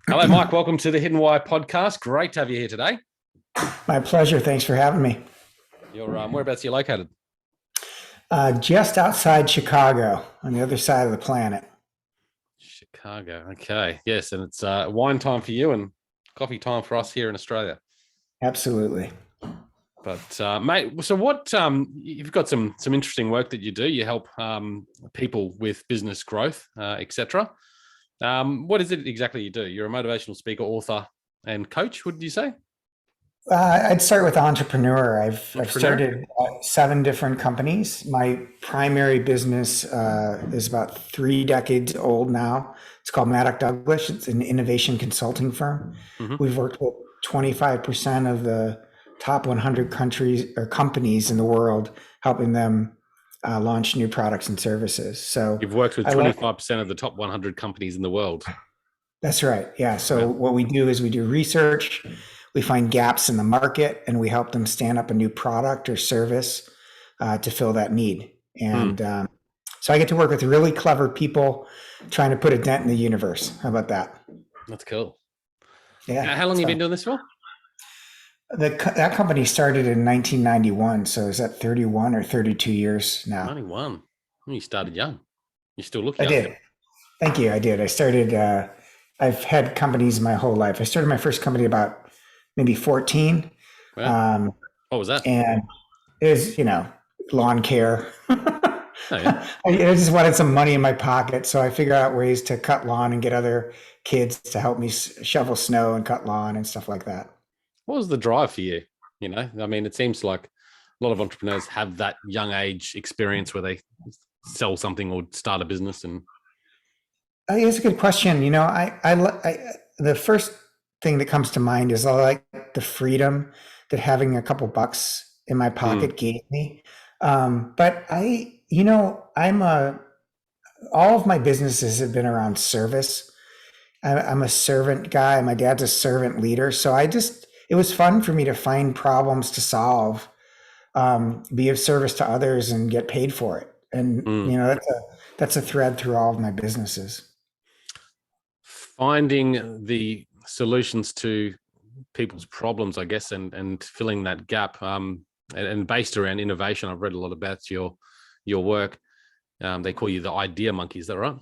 Hello, Mike. Welcome to the Hidden Wire podcast. Great to have you here today. My pleasure. Thanks for having me. You're whereabouts are you located? Just outside Chicago, on the other side of the planet. Chicago. Okay. Yes, and it's wine time for you and coffee time for us here in Australia. Absolutely. But mate, so what? You've got some interesting work that you do. You help people with business growth, etc. What is it exactly you do? You're a motivational speaker, author, and coach. What did you say? I'd start with entrepreneur. I've Entrepreneur. started 7 different companies. My primary business is about 3 decades old now. It's called Maddock Douglas. It's an innovation consulting firm. Mm-hmm. We've worked with 25% of the top 100 countries or companies in the world, helping them launch new products and services. So You've worked with I like 25% of the top 100 companies in the world. That's right. Yeah. So Wow. what we do is we do research, we find gaps in the market, and we help them stand up a new product or service to fill that need. Hmm. And so I get to work with really clever people trying to put a dent in the universe. How about that? That's cool. Yeah. How long have you So been doing this for? that company started in 1991. So is that 31 or 32 years now? 91. You started young. You still look I young. did. Thank you. I did. I started, I've had companies my whole life. I started my first company about maybe 14. Wow. Um, What was that? and it was, lawn care. Oh, yeah. I just wanted some money in my pocket, so I figured out ways to cut lawn and get other kids to help me shovel snow and cut lawn and stuff like that. What was the drive for you? I mean, it seems like a lot of entrepreneurs have that young age experience where they sell something or start a business. And It's a good question. The first thing that comes to mind is I like the freedom that having a couple bucks in my mm, pocket gave me. But all of my businesses have been around service. I'm a servant guy. My dad's a servant leader. So it was fun for me to find problems to solve, be of service to others and get paid for it. And, mm. that's a thread through all of my businesses. Finding the solutions to people's problems, I guess, and filling that gap, and based around innovation. I've read a lot about your work. They call you the idea monkey. Is that right?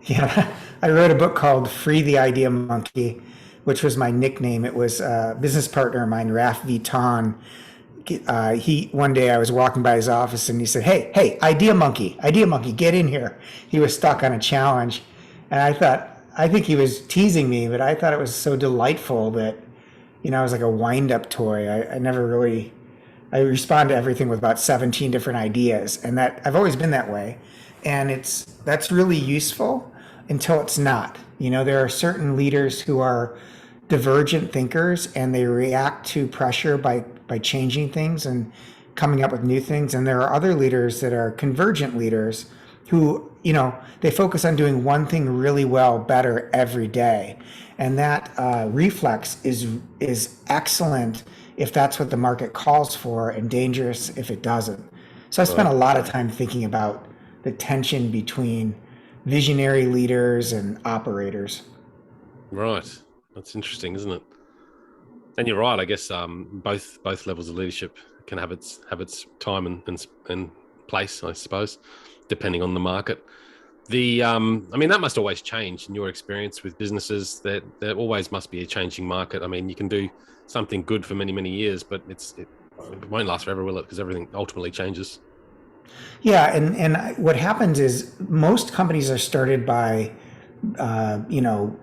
Yeah, I wrote a book called Free the Idea Monkey, which was my nickname. It was a business partner of mine, Raf Viton. He one day I was walking by his office and he said, "Hey, Idea Monkey, get in here." He was stuck on a challenge, and I think he was teasing me, but I thought it was so delightful that, I was like a wind-up toy. I never really I respond to everything with about 17 different ideas, and that I've always been that way. And that's really useful until it's not. There are certain leaders who are divergent thinkers and they react to pressure by changing things and coming up with new things. And there are other leaders that are convergent leaders who, they focus on doing one thing really well, better every day. And that reflex is excellent if that's what the market calls for, and dangerous if it doesn't. So I spent Right. a lot of time thinking about the tension between visionary leaders and operators. Right. That's interesting, isn't it? And you're right. I guess both levels of leadership can have its time and place, I suppose, depending on the market. I mean, that must always change in your experience with businesses. That there always must be a changing market. I mean, you can do something good for many years, but it won't last forever, will it? Because everything ultimately changes. Yeah, and what happens is most companies are started by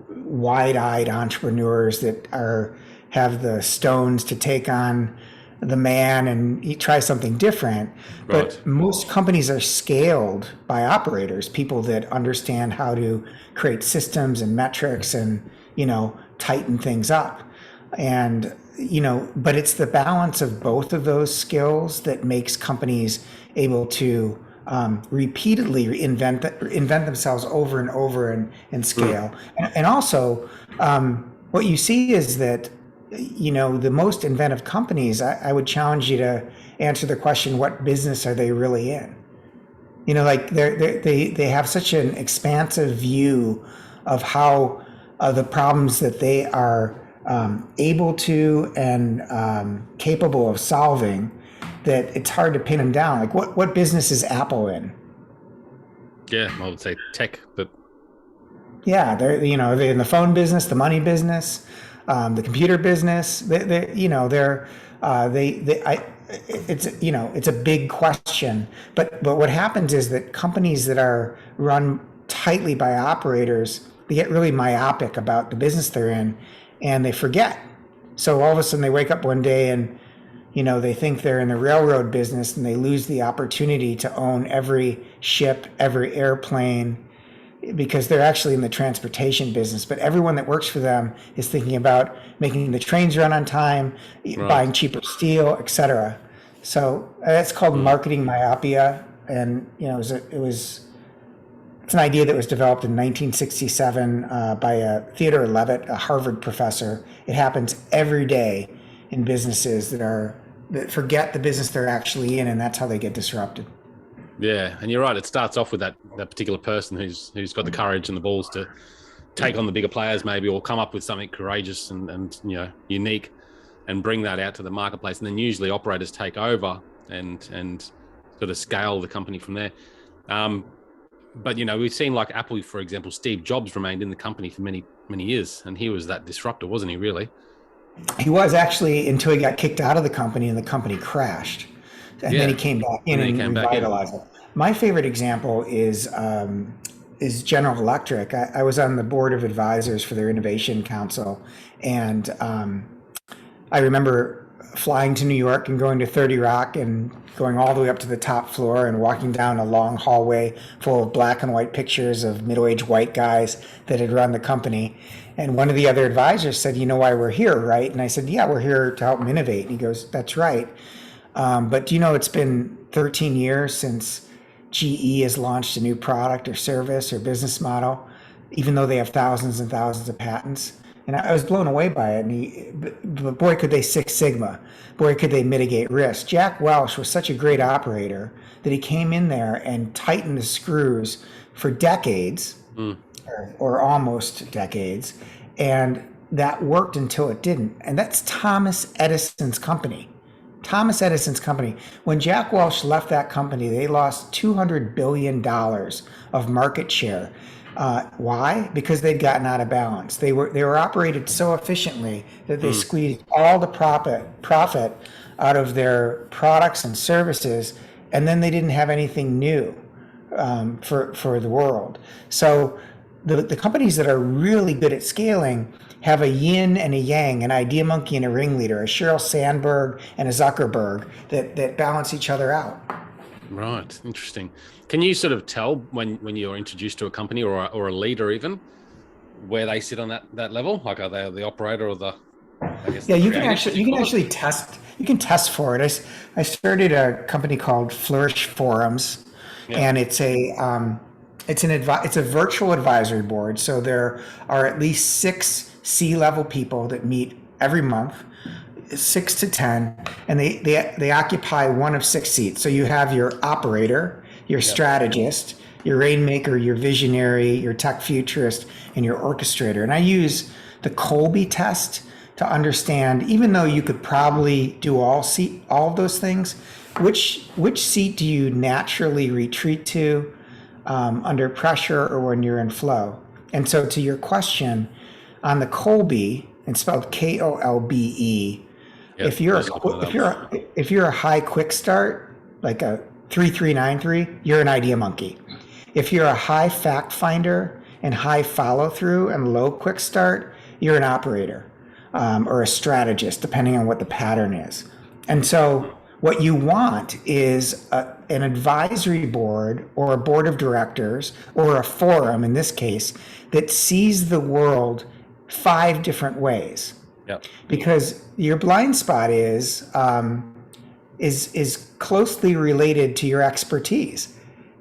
wide-eyed entrepreneurs that are have the stones to take on the man and try something different. Right. But most companies are scaled by operators, people that understand how to create systems and metrics and tighten things up. And but it's the balance of both of those skills that makes companies able to repeatedly invent themselves over and over and Mm. scale. And also, what you see is that the most inventive companies. I would challenge you to answer the question: what business are they really in? Like they have such an expansive view of how the problems that they are able to and capable of solving, that it's hard to pin them down. Like what business is Apple in? Yeah, I would say tech, but Yeah, they're they're in the phone business, the money business, the computer business. It's a big question. But what happens is that companies that are run tightly by operators, they get really myopic about the business they're in, and they forget. So all of a sudden they wake up one day and they think they're in the railroad business, and they lose the opportunity to own every ship, every airplane, because they're actually in the transportation business. But everyone that works for them is thinking about making the trains run on time, right. buying cheaper steel, etc. So that's called marketing myopia, and it's an idea that was developed in 1967 by Theodore Levitt, a Harvard professor. It happens every day in businesses that forget the business they're actually in, and that's how they get disrupted. Yeah, and you're right. It starts off with that particular person who's got the courage and the balls to take on the bigger players, maybe, or come up with something courageous and unique, and bring that out to the marketplace. And then usually operators take over and sort of scale the company from there. But we've seen, like Apple, for example, Steve Jobs remained in the company for many years, and he was that disruptor, wasn't he? Really? He was, actually, until he got kicked out of the company and the company crashed. And then he came back in and revitalized it. My favorite example is General Electric. I was on the board of advisors for their innovation council, and I remember flying to New York and going to 30 Rock and going all the way up to the top floor and walking down a long hallway full of black and white pictures of middle-aged white guys that had run the company. And one of the other advisors said, "You know why we're here, right?" And I said, "Yeah, we're here to help them innovate." And he goes, "That's right. But do you know it's been 13 years since GE has launched a new product or service or business model, even though they have thousands and thousands of patents?" And I was blown away by it. But boy, could they Six Sigma. Boy, could they mitigate risk. Jack Welch was such a great operator that he came in there and tightened the screws for decades, or almost decades. And that worked until it didn't. And that's Thomas Edison's company. Thomas Edison's company. When Jack Welch left that company, they lost $200 billion of market share. Why? Because they'd gotten out of balance. They were operated so efficiently that they squeezed all the profit out of their products and services, and then they didn't have anything new for the world. So the companies that are really good at scaling have a yin and a yang, an idea monkey and a ringleader, a Sheryl Sandberg and a Zuckerberg that balance each other out. Right. Interesting. Can you sort of tell when you're introduced to a company or a leader even where they sit on that level? Like, are they the operator or you can actually test. You can test for it. I started a company called Flourish Forums, and it's a virtual advisory board. So there are at least 6 C-level people that meet every month, 6 to 10, and they occupy one of 6 seats. So you have your operator, your strategist, your rainmaker, your visionary, your tech futurist, and your orchestrator. And I use the Kolbe test to understand, even though you could probably do all of those things, which seat do you naturally retreat to under pressure or when you're in flow? And so to your question, on the Kolbe, it's spelled Kolbe. If you're a high quick start, like a 3393, you're an idea monkey. If you're a high fact finder and high follow through and low quick start, you're an operator or a strategist, depending on what the pattern is. And so what you want is an advisory board or a board of directors or a forum, in this case, that sees the world 5 different ways. Because your blind spot is closely related to your expertise.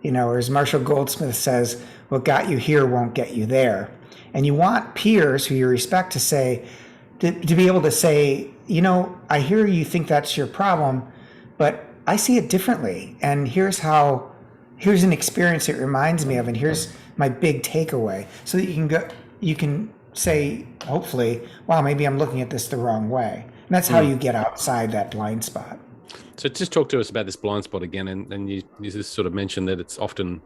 Or as Marshall Goldsmith says, what got you here won't get you there. And you want peers who you respect to be able to say, I hear you think that's your problem, but I see it differently. And here's an experience it reminds me of, and here's my big takeaway, so that you can say, hopefully, wow, maybe I'm looking at this the wrong way. And that's how you get outside that blind spot. So just talk to us about this blind spot again, and you just sort of mentioned that it's often.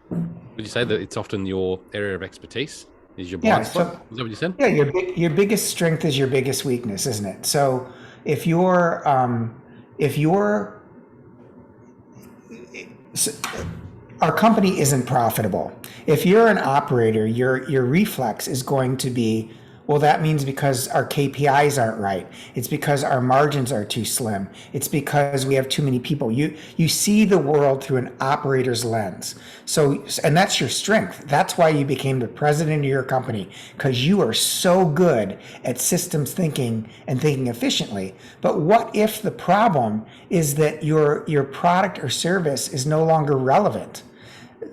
Would you say that it's often your area of expertise is your blind spot? Is that what you said? Yeah, your biggest strength is your biggest weakness, isn't it? So if you're our company isn't profitable. If you're an operator, your reflex is going to be, well, that means because our KPIs aren't right. It's because our margins are too slim. It's because we have too many people. You see the world through an operator's lens. So, and that's your strength. That's why you became the president of your company, because you are so good at systems thinking and thinking efficiently. But what if the problem is that your product or service is no longer relevant?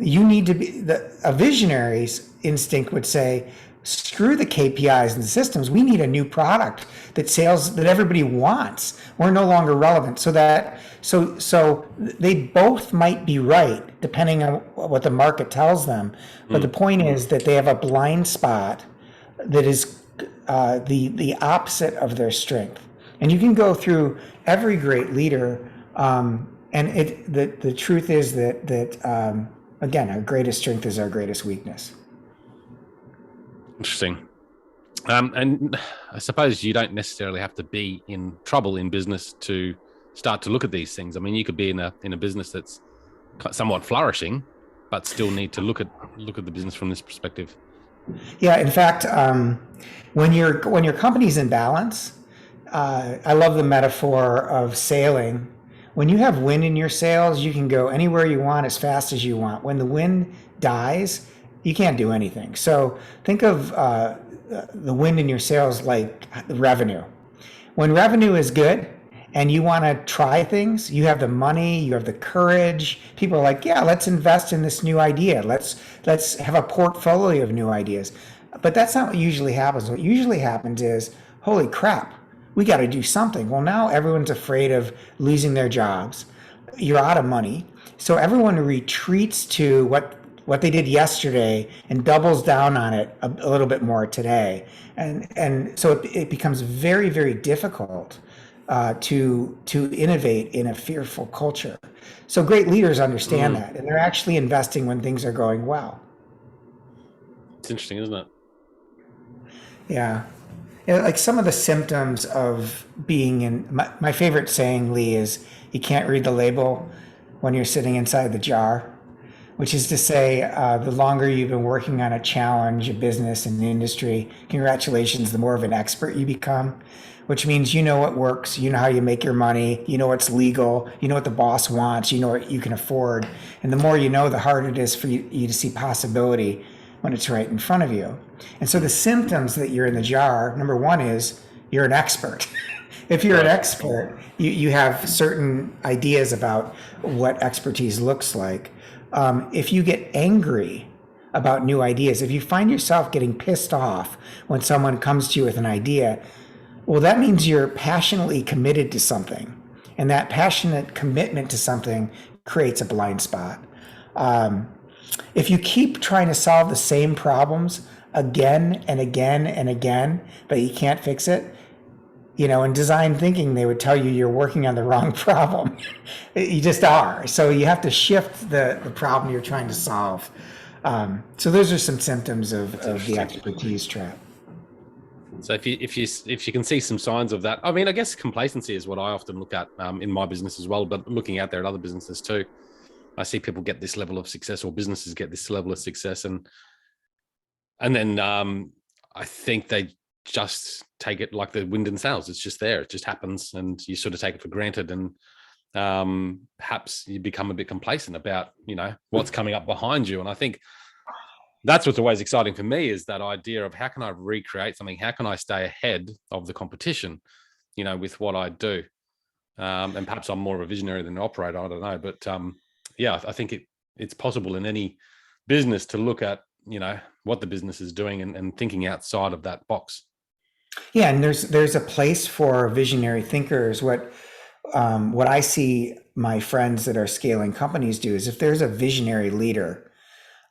You need to be, a visionary's instinct would say, screw the KPIs and the systems. We need a new product that everybody wants. We're no longer relevant. So they both might be right depending on what the market tells them. But the point is that they have a blind spot that is the opposite of their strength. And you can go through every great leader, and the truth is that again, our greatest strength is our greatest weakness. Interesting. And I suppose you don't necessarily have to be in trouble in business to start to look at these things. I mean, you could be in a business that's somewhat flourishing, but still need to look at the business from this perspective. Yeah, in fact, when your company's in balance, I love the metaphor of sailing. When you have wind in your sails, you can go anywhere you want as fast as you want. When the wind dies, you can't do anything. So think of the wind in your sails like revenue. When revenue is good and you want to try things, you have the money, you have the courage. People are like, yeah, let's invest in this new idea. Let's have a portfolio of new ideas. But that's not what usually happens. What usually happens is, holy crap, we got to do something. Well, now everyone's afraid of losing their jobs. You're out of money. So everyone retreats to what they did yesterday and doubles down on it a little bit more today. And so it becomes very, very difficult to innovate in a fearful culture. So great leaders understand that, and they're actually investing when things are going well. It's interesting, isn't it? Yeah. Like some of the symptoms of being in, my favorite saying, Lee, is you can't read the label when you're sitting inside the jar. Which is to say, the longer you've been working on a challenge, a business, an industry, congratulations, the more of an expert you become, which means you know what works, you know how you make your money, you know what's legal, you know what the boss wants, you know what you can afford. And the more you know, the harder it is for you to see possibility when it's right in front of you. And so the symptoms that you're in the jar, number one is you're an expert. If you're an expert, you have certain ideas about what expertise looks like. If you get angry about new ideas, if you find yourself getting pissed off when someone comes to you with an idea, well, that means you're passionately committed to something. And that passionate commitment to something creates a blind spot. If you keep trying to solve the same problems again and again and again, but you can't fix it, in design thinking, they would tell you you're working on the wrong problem. You just are. So you have to shift the problem you're trying to solve. So those are some symptoms of the expertise trap. So if you can see some signs of that, I mean, I guess complacency is what I often look at in my business as well, but looking out there at other businesses too. I see people get this level of success, or businesses get this level of success, and then I think they just take it like the wind in sails. It's just there. It just happens, and you sort of take it for granted. And perhaps you become a bit complacent about, what's coming up behind you. And I think that's what's always exciting for me, is that idea of how can I recreate something? How can I stay ahead of the competition, with what I do? And perhaps I'm more of a visionary than an operator. I don't know. But yeah, I think it's possible in any business to look at, what the business is doing and thinking outside of that box. Yeah, and there's a place for visionary thinkers. What I see my friends that are scaling companies do is, if there's a visionary leader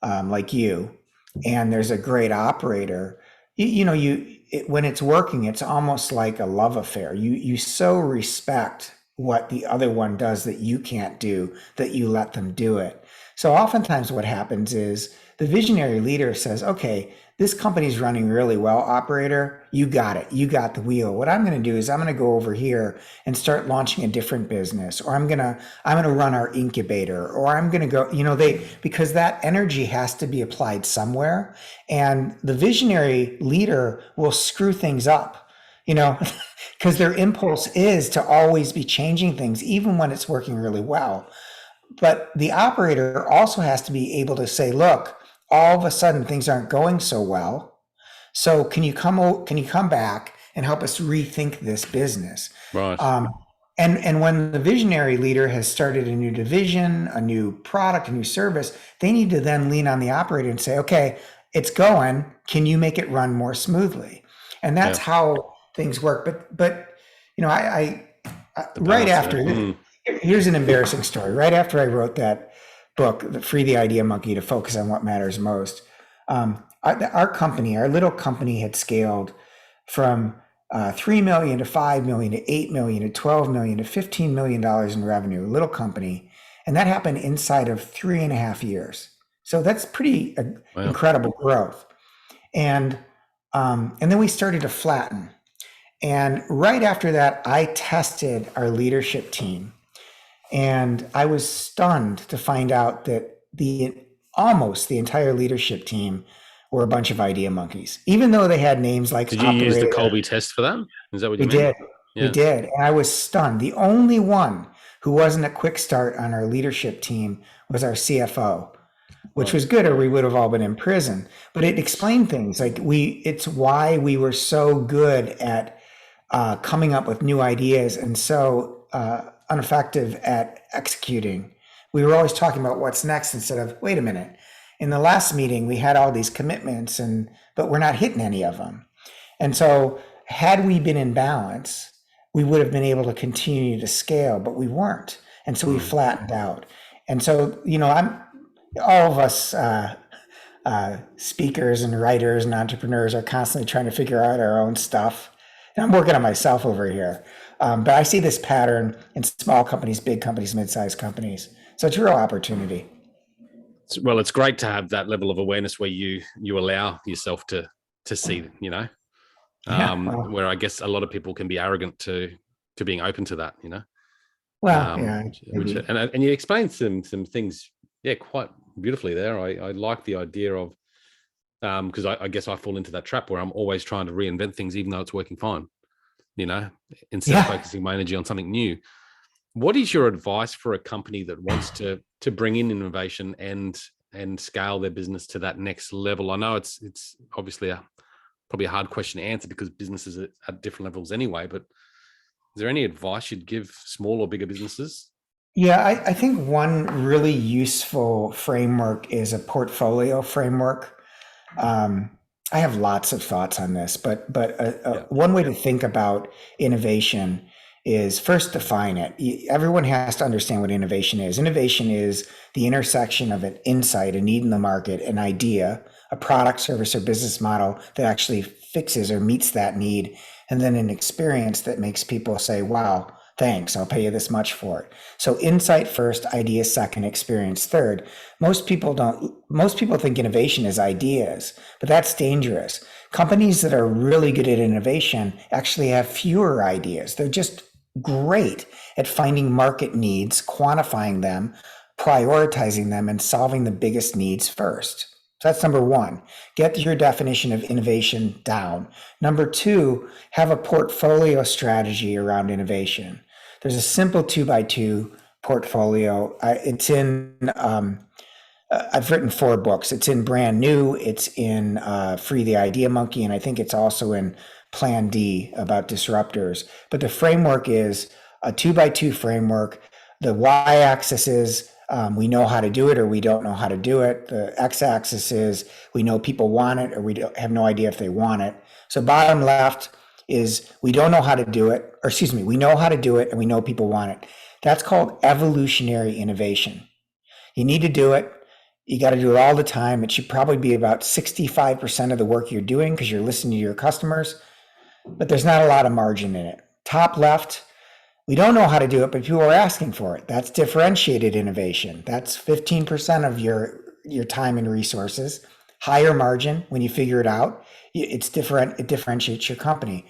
like you, and there's a great operator, when it's working, it's almost like a love affair. You so respect what the other one does that you can't do, that you let them do it. So oftentimes what happens is the visionary leader says, okay, this company's running really well, operator. You got it. You got the wheel. What I'm going to do is I'm going to go over here and start launching a different business, or I'm going to run our incubator, or I'm going to go, because that energy has to be applied somewhere. And the visionary leader will screw things up, because their impulse is to always be changing things, even when it's working really well. But the operator also has to be able to say, look, all of a sudden things aren't going so well. So can you come back and help us rethink this business? Right. And when the visionary leader has started a new division, a new product, a new service, they need to then lean on the operator and say, okay, it's going. Can you make it run more smoothly? And that's how things work. But I right after, here's an embarrassing story. Right after I wrote that book, Free the Idea Monkey, to focus on what matters most, our little company had scaled from 3 million to 5 million to 8 million to 12 million to $15 million in revenue, little company. And that happened inside of 3.5 years. So that's pretty incredible growth. And then we started to flatten. And right after that, I tested our leadership team. And I was stunned to find out that almost the entire leadership team were a bunch of idea monkeys, even though they had names like. Did you use the Colby test for them? Is that what you mean? Did. Yeah. We did. And I was stunned. The only one who wasn't a quick start on our leadership team was our CFO, which was good, or we would have all been in prison. But it explained things like it's why we were so good at coming up with new ideas and so ineffective at executing. We were always talking about what's next instead of, wait a minute, in the last meeting, we had all these commitments but we're not hitting any of them. And so had we been in balance, we would have been able to continue to scale, but we weren't. And so we flattened out. And so, all of us speakers and writers and entrepreneurs are constantly trying to figure out our own stuff. And I'm working on myself over here. But I see this pattern in small companies, big companies, mid-sized companies. So it's a real opportunity. Well, it's great to have that level of awareness where you allow yourself to see, where I guess a lot of people can be arrogant to being open to that, Well, and you explained some things, quite beautifully there. I like the idea of, because I guess I fall into that trap where I'm always trying to reinvent things, even though it's working fine, instead of focusing my energy on something new. What is your advice for a company that wants to bring in innovation and scale their business to that next level? I know it's obviously probably a hard question to answer because businesses are at different levels anyway, but is there any advice you'd give small or bigger businesses? Yeah, I think one really useful framework is a portfolio framework. I have lots of thoughts on this, but one way to think about innovation is first define it. Everyone has to understand what innovation is. Innovation is the intersection of an insight, a need in the market, an idea, a product, service, or business model that actually fixes or meets that need, and then an experience that makes people say, wow, thanks, I'll pay you this much for it. So insight first, idea second, experience third. Most people think innovation is ideas, but that's dangerous. Companies that are really good at innovation actually have fewer ideas. They're just great at finding market needs, quantifying them, prioritizing them, and solving the biggest needs first. So that's number one. Get your definition of innovation down. Number two, have a portfolio strategy around innovation. There's a simple 2x2 portfolio. I've written 4 books. It's in Brand New. It's in Free the Idea Monkey. And I think it's also in Plan D about disruptors. But the framework is a 2x2 framework. The y-axis is we know how to do it or we don't know how to do it. The x-axis is we know people want it or we have no idea if they want it. So bottom left is we don't know how to do it, we know how to do it and we know people want it. That's called evolutionary innovation. You need to do it. You got to do it all the time. It should probably be about 65% of the work you're doing because you're listening to your customers, but there's not a lot of margin in it. Top left, we don't know how to do it, but people are asking for it. That's differentiated innovation. That's 15% of your time and resources. Higher margin when you figure it out. It's different. It differentiates your company.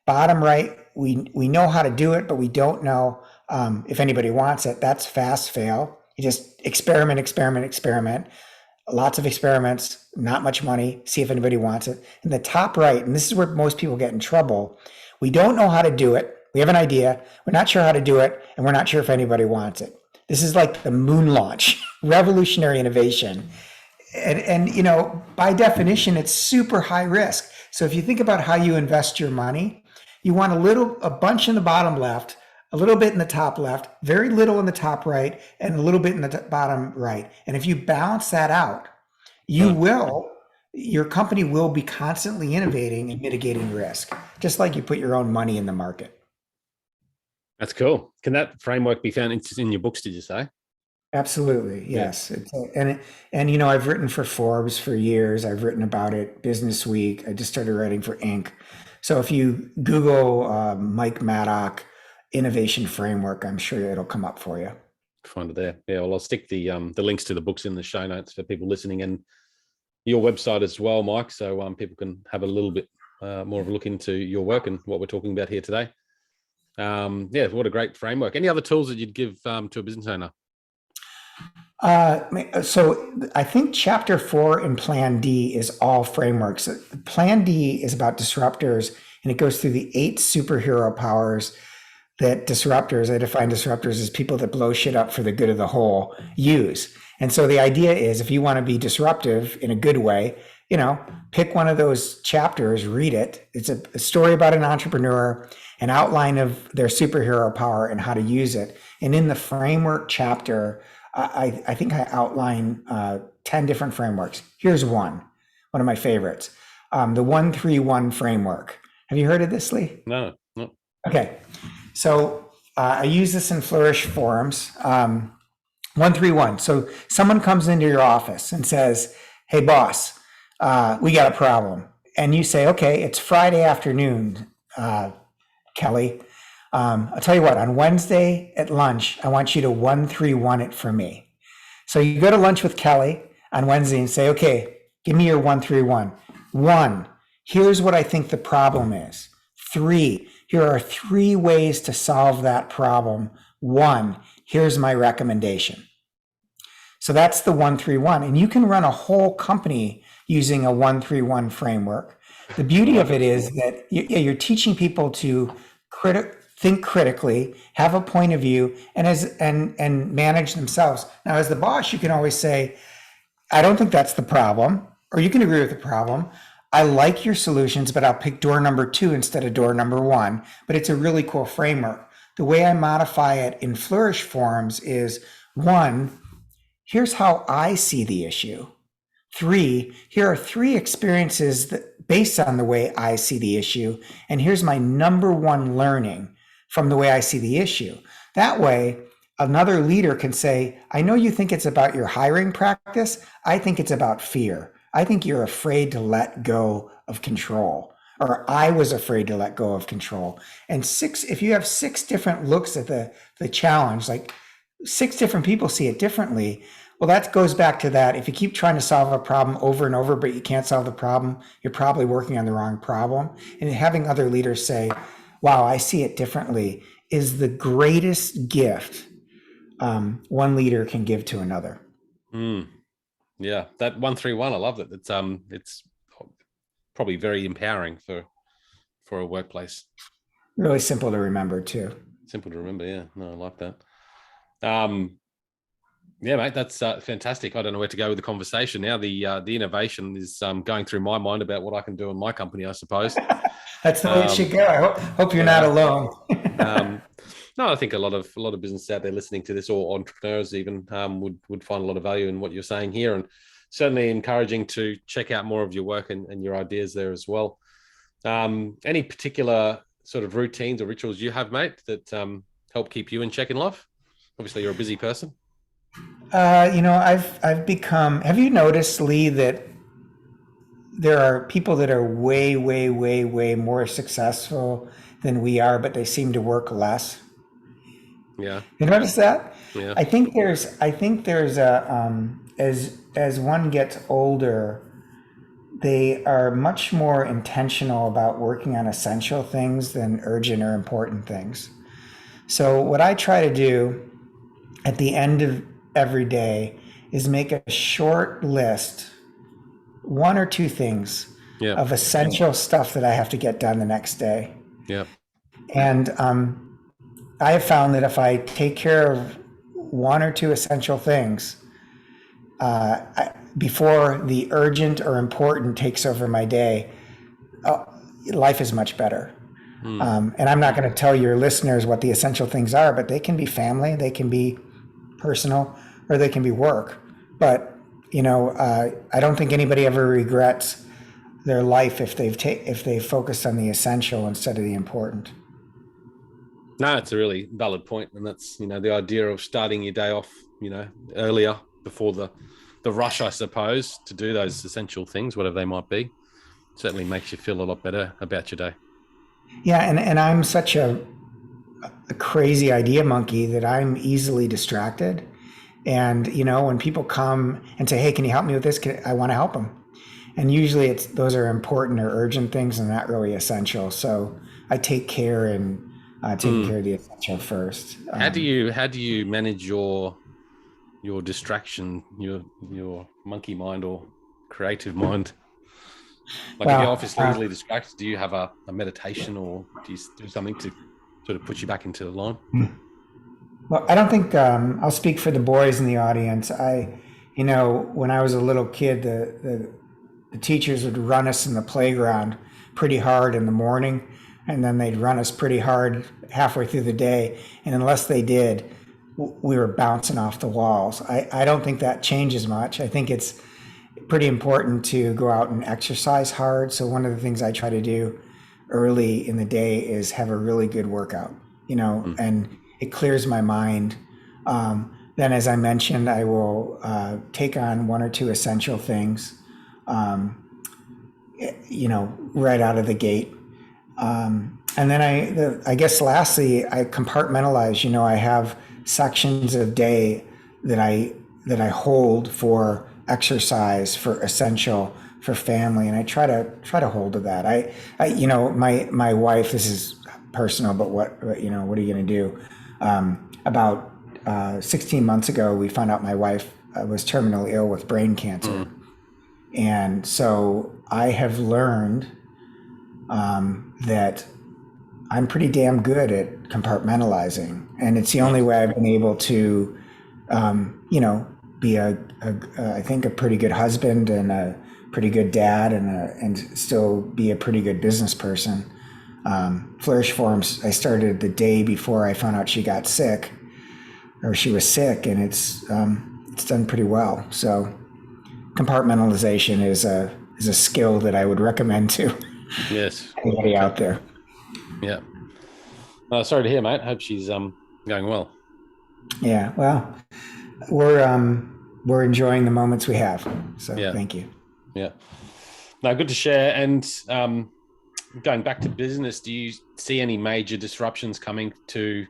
Bottom right, we know how to do it, but we don't know if anybody wants it. That's fast fail. You just experiment, experiment, experiment. Lots of experiments, not much money, see if anybody wants it. In the top right, and this is where most people get in trouble, we don't know how to do it. We have an idea, we're not sure how to do it, and we're not sure if anybody wants it. This is like the moon launch, revolutionary innovation. And you know, by definition, it's super high risk. So if you think about how you invest your money, you want a bunch in the bottom left, a little bit in the top left, very little in the top right, and a little bit in the bottom right. And if you balance that out, your company will be constantly innovating and mitigating risk, just like you put your own money in the market. That's cool. Can that framework be found in your books, did you say? Absolutely, yes. And you know, I've written for Forbes for years. I've written about it, Business Week. I just started writing for Inc. So if you Google Mike Maddock innovation framework, I'm sure it'll come up for you. Find it there. Yeah, well, I'll stick the links to the books in the show notes for people listening, and your website as well, Mike, so people can have a little bit more of a look into your work and what we're talking about here today. Yeah, what a great framework. Any other tools that you'd give to a business owner? So I think chapter 4 in Plan D is all frameworks. Plan D is about disruptors, and it goes through the 8 superhero powers that disruptors, I define disruptors as people that blow shit up for the good of the whole, use. And so the idea is, if you want to be disruptive in a good way, you know, pick one of those chapters, read it. It's a story about an entrepreneur, an outline of their superhero power and how to use it. And in the framework chapter, I think I outline 10 different frameworks. Here's one of my favorites, the 1-3-1 framework. Have you heard of this, Lee? No. Okay. So I use this in Flourish forums. 1-3-1. So someone comes into your office and says, "Hey, boss, we got a problem." And you say, "Okay, it's Friday afternoon, Kelly. I'll tell you what, on Wednesday at lunch, I want you to 1-3-1 it for me." So you go to lunch with Kelly on Wednesday and say, "Okay, give me your 1-3-1. 1, here's what I think the problem is. 3, here are 3 ways to solve that problem. 1, here's my recommendation." So that's the 1-3-1. And you can run a whole company using a 1-3-1 framework. The beauty of it is that you're teaching people to think critically, have a point of view, and manage themselves. Now, as the boss, you can always say, "I don't think that's the problem," or you can agree with the problem. "I like your solutions, but I'll pick door number 2 instead of door number 1. But it's a really cool framework. The way I modify it in Flourish forums is 1, here's how I see the issue. 3, here are 3 experiences that based on the way I see the issue. And here's my number 1 learning from the way I see the issue. That way, another leader can say, "I know you think it's about your hiring practice. I think it's about fear. I think you're afraid to let go of control." Or I was afraid to let go of control. And if you have 6 different looks at the challenge, like 6 different people see it differently, well, that goes back to that. If you keep trying to solve a problem over and over, but you can't solve the problem, you're probably working on the wrong problem. And having other leaders say, "Wow, I see it differently," is the greatest gift one leader can give to another. Yeah, that 1-3-1, I love that. It's probably very empowering for a workplace. Really simple to remember too. Simple to remember, yeah. No, I like that. Yeah, mate, that's fantastic. I don't know where to go with the conversation now. The innovation is going through my mind about what I can do in my company, I suppose. That's the way it should go. I hope you're not alone. No, I think a lot of businesses out there listening to this, or entrepreneurs even, would find a lot of value in what you're saying here, and certainly encouraging to check out more of your work and your ideas there as well. Any particular sort of routines or rituals you have, mate, that help keep you in check in life? Obviously, you're a busy person. I've become. Have you noticed, Lee, that there are people that are way, way, way, way more successful than we are, but they seem to work less? Yeah, You notice that? yeah, I think there's a as one gets older, they are much more intentional about working on essential things than urgent or important things. So what I try to do at the end of every day is make a short list, one or two things yeah, of essential stuff that I have to get done the next day. yeah. And I have found that if I take care of one or two essential things before the urgent or important takes over my day, life is much better. Mm. And I'm not going to tell your listeners what the essential things are, but they can be family, they can be personal, or they can be work. But I don't think anybody ever regrets their life if they've focused on the essential instead of the important. No, it's a really valid point, and that's the idea of starting your day off, earlier before the rush, I suppose, to do those essential things, whatever they might be. Certainly makes you feel a lot better about your day. Yeah, and I'm such a crazy idea monkey that I'm easily distracted. And when people come and say, "Hey, can you help me with this?" I want to help them. And usually it's those are important or urgent things and not really essential. So I take care in taking care of the essential first. How do you manage your distraction, your monkey mind or creative mind? Like if you're Well, obviously easily distracted, do you have a meditation, or do you do something to sort of put you back into the line? well, I don't think I'll speak for the boys in the audience. When I was a little kid, the teachers would run us in the playground pretty hard in the morning, and then they'd run us pretty hard halfway through the day. And unless they did, we were bouncing off the walls. I don't think that changes much. I think it's pretty important to go out and exercise hard. So one of the things I try to do early in the day is have a really good workout, and it clears my mind. Then, as I mentioned, I will take on one or two essential things, right out of the gate. And then I guess lastly, I compartmentalize. I have sections of day that I hold for exercise, for essential, for family, and I try to hold to that. My wife. This is personal, but what are you going to do? About 16 months ago, we found out my wife was terminally ill with brain cancer, and so I have learned that I'm pretty damn good at compartmentalizing, and it's the only way I've been able to, be I think a pretty good husband and a pretty good dad, and still be a pretty good business person. Flourish Forms, I started the day before I found out she got sick, or she was sick, and it's done pretty well. So compartmentalization is a skill that I would recommend to Yes. anybody out there. Yeah. Sorry to hear, mate. Hope she's going well. Yeah, well, we're enjoying the moments we have. So Yeah. thank you. Yeah. No, good to share. And going back to business, do you see any major disruptions coming to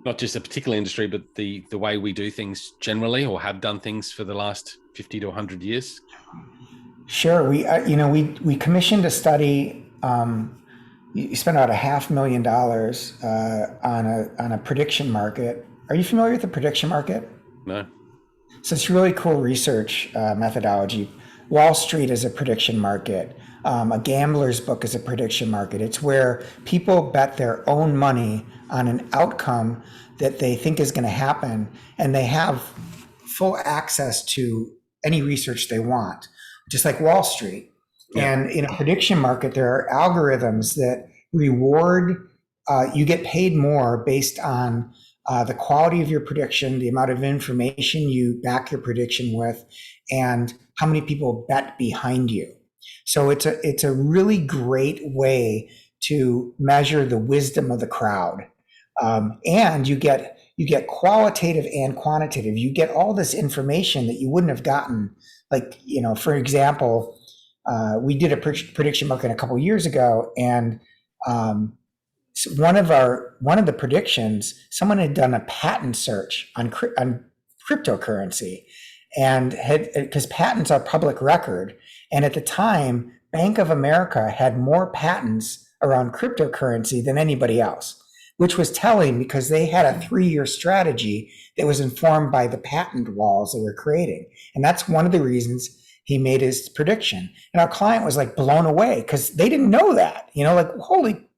not just a particular industry, but the way we do things generally, or have done things for the last 50 to 100 years? Sure. We commissioned a study. You spent about $500,000 on a prediction market. Are you familiar with the prediction market? No. So it's really cool research methodology. Wall Street is a prediction market. A gambler's book is a prediction market. It's where people bet their own money on an outcome that they think is going to happen, and they have full access to any research they want, just like Wall Street. Yeah. And in a prediction market, there are algorithms that reward, you get paid more based on the quality of your prediction, the amount of information you back your prediction with, and how many people bet behind you. So it's a really great way to measure the wisdom of the crowd, and you get you get qualitative and quantitative. You get all this information that you wouldn't have gotten. Like, for example, we did a prediction market a couple of years ago, and so one of the predictions, someone had done a patent search on cryptocurrency, and because patents are public record, and at the time, Bank of America had more patents around cryptocurrency than anybody else, which was telling because they had a 3-year strategy that was informed by the patent walls they were creating. And that's one of the reasons he made his prediction. And our client was like blown away because they didn't know that, like, holy,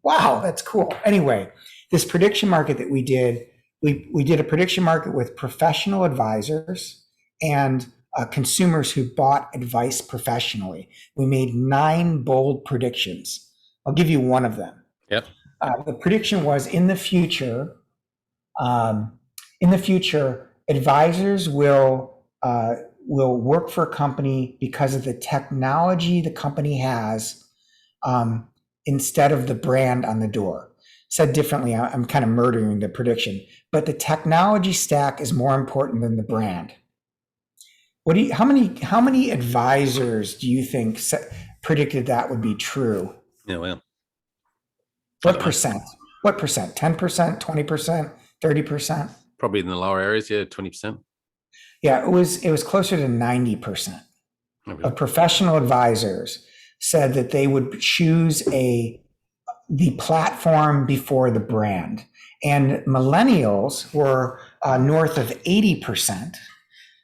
wow, that's cool. Anyway, this prediction market that we did, we did a prediction market with professional advisors and consumers who bought advice professionally. We made 9 bold predictions. I'll give you one of them. Yep. The prediction was in the future, advisors will work for a company because of the technology the company has, instead of the brand on the door. Said differently, I'm kind of murdering the prediction, but the technology stack is more important than the brand. How many advisors do you think predicted that would be true? Yeah, well. What percent? 10%, 20%, 30%? Probably in the lower areas, 20%. Yeah, it was closer to 90% of professional advisors said that they would choose the platform before the brand. And millennials were north of 80%.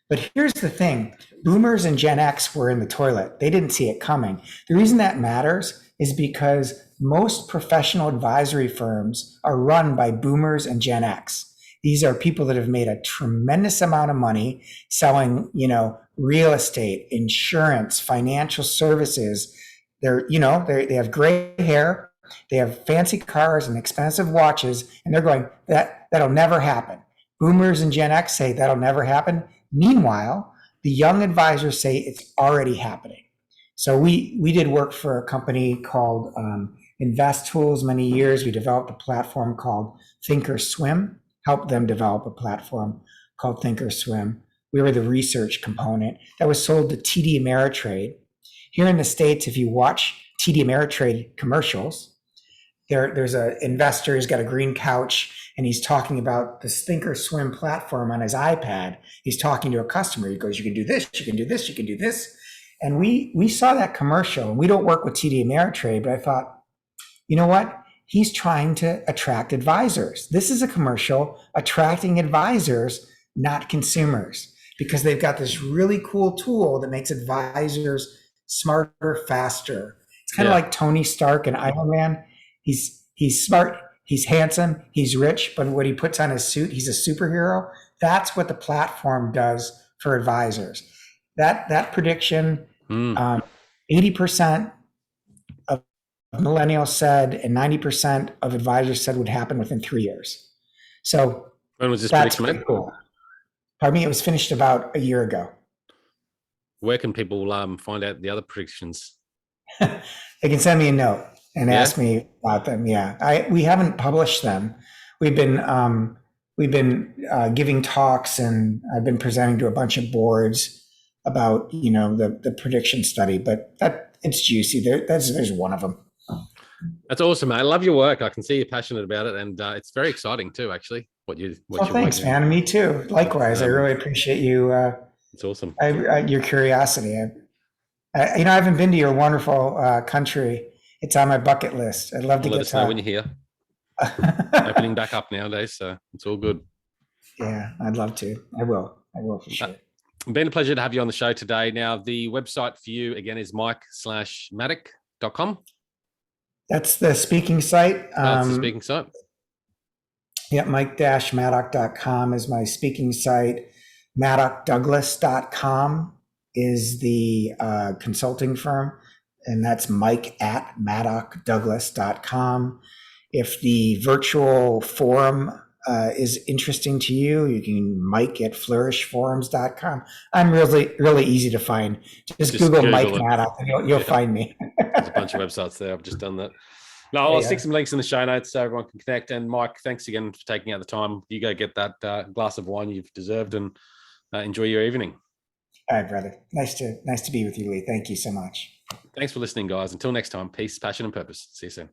But here's the thing, boomers and Gen X were in the toilet. They didn't see it coming. The reason that matters is because most professional advisory firms are run by boomers and Gen X. These are people that have made a tremendous amount of money selling, real estate, insurance, financial services. They have gray hair, they have fancy cars and expensive watches, and they're going, that'll never happen. Boomers and Gen X say that'll never happen. Meanwhile, the young advisors say it's already happening. So we did work for a company called Invest Tools many years. We developed a platform called Thinkorswim, helped them develop a platform called Thinkorswim. We were the research component that was sold to TD Ameritrade. Here in the States, if you watch TD Ameritrade commercials, there's an investor, he's got a green couch, and he's talking about the Thinkorswim platform on his iPad. He's talking to a customer. He goes, you can do this, you can do this, you can do this. And we saw that commercial, and we don't work with TD Ameritrade, but I thought, you know what? He's trying to attract advisors. This is a commercial attracting advisors, not consumers, because they've got this really cool tool that makes advisors smarter, faster. It's kind of like Tony Stark and Iron Man. He's smart, he's handsome, he's rich, but when he puts on his suit, he's a superhero. That's what the platform does for advisors. That prediction, 80% of millennials said and 90% of advisors said would happen within 3 years. So when was this that's prediction made? Cool. Pardon me, it was finished about a year ago. Where can people find out the other predictions? They can send me a note and ask me about them. Yeah, we haven't published them. We've been giving talks, and I've been presenting to a bunch of boards about the prediction study. But it's juicy. There's one of them. That's awesome, man. I love your work. I can see you're passionate about it, and it's very exciting too. Actually, thanks, man. Me too. Likewise, I really appreciate you. It's awesome. Your curiosity. I haven't been to your wonderful country. It's on my bucket list. I'd love to let us know when you're here. Opening back up nowadays, so it's all good. Yeah, I'd love to. I will for sure. Been a pleasure to have you on the show today. Now, the website for you again is mike/maddock.com. That's the speaking site. That's the speaking site. Yeah, mike-maddock.com is my speaking site. MaddockDouglas.com is the consulting firm, and that's mike@maddockdouglas.com. If the virtual forum is interesting to you, you can mike@flourishforums.com. I'm really easy to find. Just Google Mike Maddock and you'll find me. There's a bunch of websites there. I've just done that. No, I'll stick some links in the show notes so everyone can connect. And Mike, thanks again for taking out the time. You go get that glass of wine you've deserved, and enjoy your evening. All right, brother. Nice to be with you, Lee. Thank you so much. Thanks for listening, guys. Until next time, peace, passion, and purpose. See you soon.